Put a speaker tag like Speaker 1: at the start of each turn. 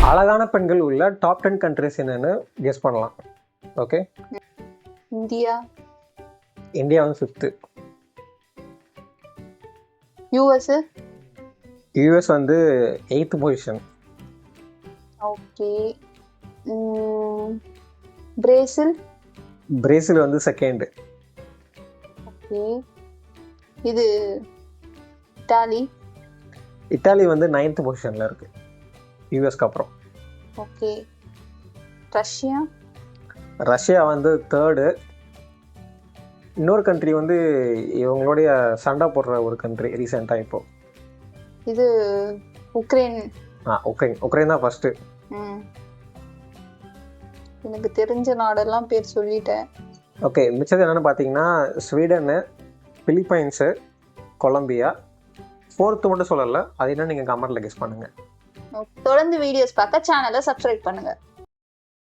Speaker 1: அழகான பெண்கள் உள்ள டாப் 10 கண்ட்ரிஸ் என்னன்னு கெஸ் பண்ணலாம். ஓகே,
Speaker 2: இந்தியா,
Speaker 1: இந்தியா வந்து 5th,
Speaker 2: யூஎஸ்.
Speaker 1: யூஎஸ் வந்து 8th position,
Speaker 2: okay. Brazil.
Speaker 1: Brazil வந்து 2nd,
Speaker 2: ஓகே. இது இட்டாலி.
Speaker 1: இட்டாலி வந்து 9th பொசிஷனில் இருக்குது யூஎஸ்க்கு அப்புறம்.
Speaker 2: ஓகே. ரஷ்யா.
Speaker 1: ரஷ்யா வந்து 3rd. இன்னொரு கண்ட்ரி வந்து இவங்களுடைய சண்டை போடுற ஒரு கண்ட்ரி ரீசெண்டாக இப்போ.
Speaker 2: இது உக்ரைன்.
Speaker 1: உக்ரைன் தான் ஃபஸ்ட்டு.
Speaker 2: எனக்கு தெரிஞ்ச நாடெல்லாம் பேர் சொல்லிட்டேன்.
Speaker 1: ஓகே, மிச்சது என்னென்னு பார்த்தீங்கன்னா ஸ்வீடனு, பிலிப்பைன்ஸு, கொலம்பியா. 4th மட்டும் சொல்லலை, அது என்ன நீங்கள் கமெண்ட்டில் கெஸ் பண்ணுங்கள்.
Speaker 2: தொடர்ந்து வீடியோஸ் பார்க்க சேனலை சப்ஸ்கிரைப் பண்ணுங்கள்.